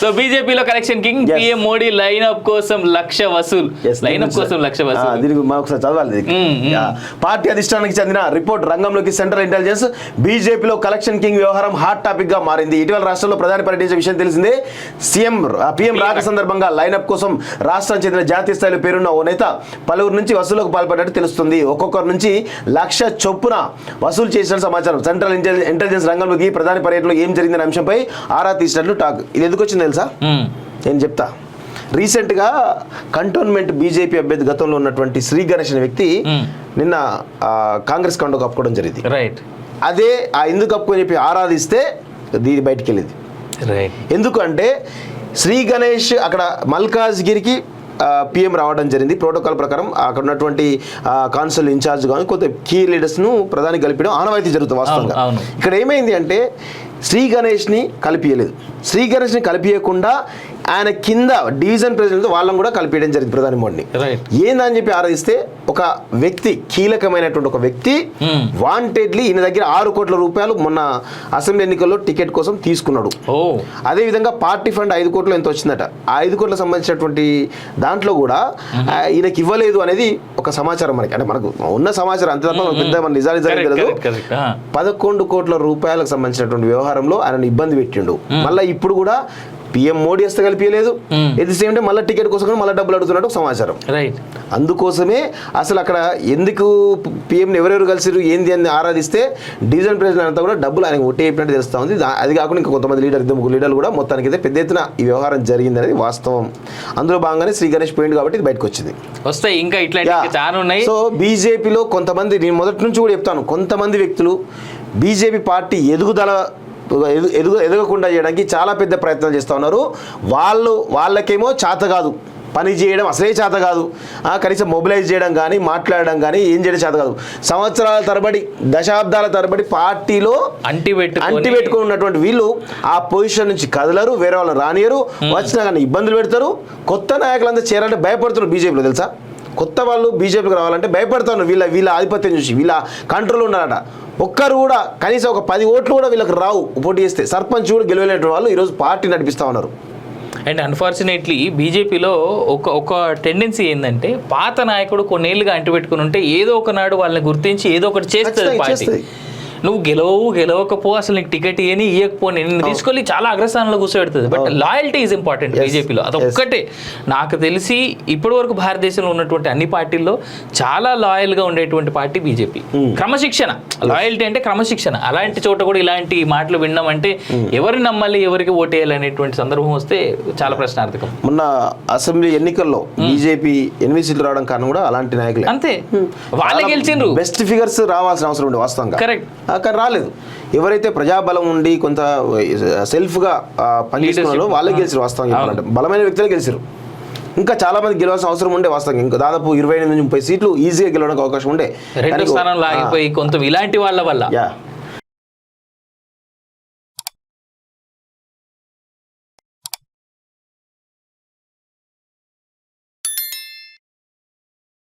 So బీజేపీలో collection king PM Modi lineup కోసం లక్ష Vasool. Lineup కోసం లక్ష వసూల్. దీనికి ఒకసారి చదవాలి. పార్టీ అధిష్టానానికి చెందిన రిపోర్ట్ రంగంలోకి సెంట్రల్ ఇంటెలిజెన్స్. బీజేపీలో కలెక్షన్ కింగ్ వ్యవహారం హాట్ టాపిక్ గా మారింది. ఇటీవల రాష్ట్రంలో ప్రధాని పర్యటించే విషయం తెలిసిందే. పీఎం రాక సందర్భంగా లైనప్ కోసం రాష్ట్రానికి చెందిన జాతీయ స్థాయిలో పేరున్న ఓ నేత పలువురు నుంచి వసూలుకు పాల్పడినట్టు తెలుస్తుంది. ఒక్కొక్కరి నుంచి లక్ష చొప్పున వసూలు చేసిన సమాచారం. సెంట్రల్ ఇంటెలిజెన్స్ రంగంలోకి ప్రధాని పర్యటనలో ఏం జరిగిందనే అంశంపై ఆరా తీసినట్లు టాక్. ఇది ఎందుకు వచ్చింది తెలుసా? నేను చెప్తా. రీసెంట్గా కంటోన్మెంట్ బీజేపీ అభ్యర్థి గతంలో ఉన్నటువంటి శ్రీ గణేష్ అనే వ్యక్తి నిన్న కాంగ్రెస్ కండో కప్పుకోవడం జరిగింది. రైట్. అదే ఎందుకు కప్పుకొని చెప్పి ఆరాధిస్తే దీని బయటికి వెళ్ళింది. ఎందుకు అంటే శ్రీ గణేష్ అక్కడ మల్కాజ్గిరికి పిఎం రావడం జరిగింది. ప్రోటోకాల్ ప్రకారం అక్కడ ఉన్నటువంటి కాన్సుల్ ఇన్ఛార్జ్ కానీ కొంత కీ లీడర్స్ను ప్రధాని కలిపడం ఆనవాయితీ జరుగుతుంది వాస్తవంగా. ఇక్కడ ఏమైంది అంటే శ్రీ గణేష్ని కలిపియలేదు. శ్రీ గణేష్ని కలిపియకుండా ఆయన కింద డివిజన్ ప్రెసిడెంట్ వాళ్ళని కూడా కలిపేయడం జరిగింది ప్రధాని మోడీని. ఏందని చెప్పి ఆరాధిస్తే ఒక వ్యక్తి, కీలకమైనటువంటి ఒక వ్యక్తి వాంటెడ్లీ ఈయన దగ్గర 6 కోట్ల రూపాయలు మొన్న అసెంబ్లీ ఎన్నికల్లో టికెట్ కోసం తీసుకున్నాడు. అదేవిధంగా పార్టీ ఫండ్ 5 కోట్లు ఎంత వచ్చిందట. ఆ 5 కోట్లకు సంబంధించినటువంటి దాంట్లో కూడా ఈయనకి ఇవ్వలేదు అనేది ఒక సమాచారం మనకి. అంటే మనకు ఉన్న సమాచారం అంతే తప్ప పెద్ద మన నిజాలు తెలియదు. 11 కోట్ల రూపాయలకు సంబంధించినటువంటి వ్యవహారంలో ఆయన ఇబ్బంది పెట్టిండు. మళ్ళీ ఇప్పుడు కూడా పిఎం మోడీ వస్తే కలిపియలేదు. ఎట్ ది సేమ్ టైం మళ్ళీ టికెట్ కోసం మళ్ళీ డబ్బులు అడుగుతున్నట్టు సమాచారం. అందుకోసమే అసలు అక్కడ ఎందుకు పిఎంని ఎవరెవరు కలిసిరు ఏంది అని ఆరాధిస్తే డివిజన్ ప్రెసిడెంట్ అంతా కూడా డబ్బులు ఆయనకు ఒట్టి అయిపోయినట్టు తెలుస్తూ ఉంది. అది కాకుండా ఇంకా కొంతమంది లీడర్లు కూడా మొత్తానికి అయితే పెద్ద ఎత్తున ఈ వ్యవహారం జరిగింది అనేది వాస్తవం. అందులో భాగంగానే శ్రీ గణేష్ పోయింది కాబట్టి ఇది బయటకు వచ్చింది. వస్తాయి ఇంకా ఇట్లా చాలా ఉన్నాయి. సో బీజేపీలో కొంతమంది, నేను మొదటి నుంచి కూడా చెప్తాను, కొంతమంది వ్యక్తులు బీజేపీ పార్టీ ఎదగకుండా చేయడానికి చాలా పెద్ద ప్రయత్నాలు చేస్తూ ఉన్నారు. వాళ్ళకేమో చేత కాదు, పని చేయడం అసలే చేత కాదు, కనీసం మొబిలైజ్ చేయడం కానీ మాట్లాడడం కానీ ఏం చేయడం చేత కాదు. సంవత్సరాల తరబడి, దశాబ్దాల తరబడి పార్టీలో అంటి పెట్టుకుని ఉన్నటువంటి వీళ్ళు ఆ పొజిషన్ నుంచి కదలరు, వేరే వాళ్ళని రానియరు, వచ్చినా కానీ ఇబ్బందులు పెడతారు. కొత్త నాయకులంతా చేరాలంటే భయపడుతున్నారు బీజేపీలో. తెలుసా, కొత్త వాళ్ళు బీజేపీకి రావాలంటే భయపడుతున్నారు. వీళ్ళ ఆధిపత్యం చూసి, వీళ్ళ కంట్రోల్ ఉన్నారట. ఒక్కరు కూడా కనీసం ఒక 10 ఓట్లు కూడా వీళ్ళకి రావు పోటీ చేస్తే. సర్పంచ్ కూడా గెలవలేని వాళ్ళు ఈరోజు పార్టీ నడిపిస్తూ ఉన్నారు. అండ్ అన్ఫార్చునేట్లీ బీజేపీలో ఒక టెండెన్సీ ఏంటంటే పాత నాయకుడు కొన్నేళ్ళుగా అంటిపెట్టుకుని ఉంటే ఏదో ఒకనాడు వాళ్ళని గుర్తించి ఏదో ఒకటి చేస్తుంది పార్టీ. నువ్వు గెలవకపో అసలు నీకు టికెట్ ఇవ్వకపోని నేను తీసుకొని చాలా అగ్రస్థానంలో కూర్చోబెడుతుంది. బట్ లాయల్టీ ఈజ్ ఇంపార్టెంట్ బీజేపీలో. అదొక్కటే నాకు తెలిసి ఇప్పటి వరకు భారతదేశంలో ఉన్నటువంటి అన్ని పార్టీల్లో చాలా లాయల్గా ఉండేటువంటి పార్టీ బీజేపీ. క్రమశిక్షణ, లాయల్టీ అంటే క్రమశిక్షణ. అలాంటి చోట కూడా ఇలాంటి మాటలు విన్నాం అంటే ఎవరిని నమ్మాలి, ఎవరికి ఓటేయాలి అనేటువంటి సందర్భం వస్తే చాలా ప్రశ్నార్థకం. మొన్న అసెంబ్లీ ఎన్నికల్లో బీజేపీ 8 సీట్లు రావడం కారణం కూడా అలాంటి నాయకులే. అంతే, వాళ్ళే గెలిచిండ్రు. బెస్ట్ ఫిగర్స్ రావాల్సిన అవసరం ఉండే వాస్తవంగా. కరెక్ట్. కానీ రాలేదు. ఎవరైతే ప్రజాబలం ఉండి కొంత సెల్ఫ్గా పనిచేస్తున్నారో వాళ్ళే గెలిచారు. వాస్తవం చెప్పాలంటే బలమైన వ్యక్తులే గెలిచారు. ఇంకా చాలా మంది గెలవాల్సిన అవసరం ఉండే. వాస్తవం ఇంకా దాదాపు 28 నుంచి 30 సీట్లు ఈజీగా గెలవడానికి అవకాశం ఉండే. రెండో స్థానంలో ఆగిపోయి కొంత ఇలాంటి వాళ్ళ వల్ల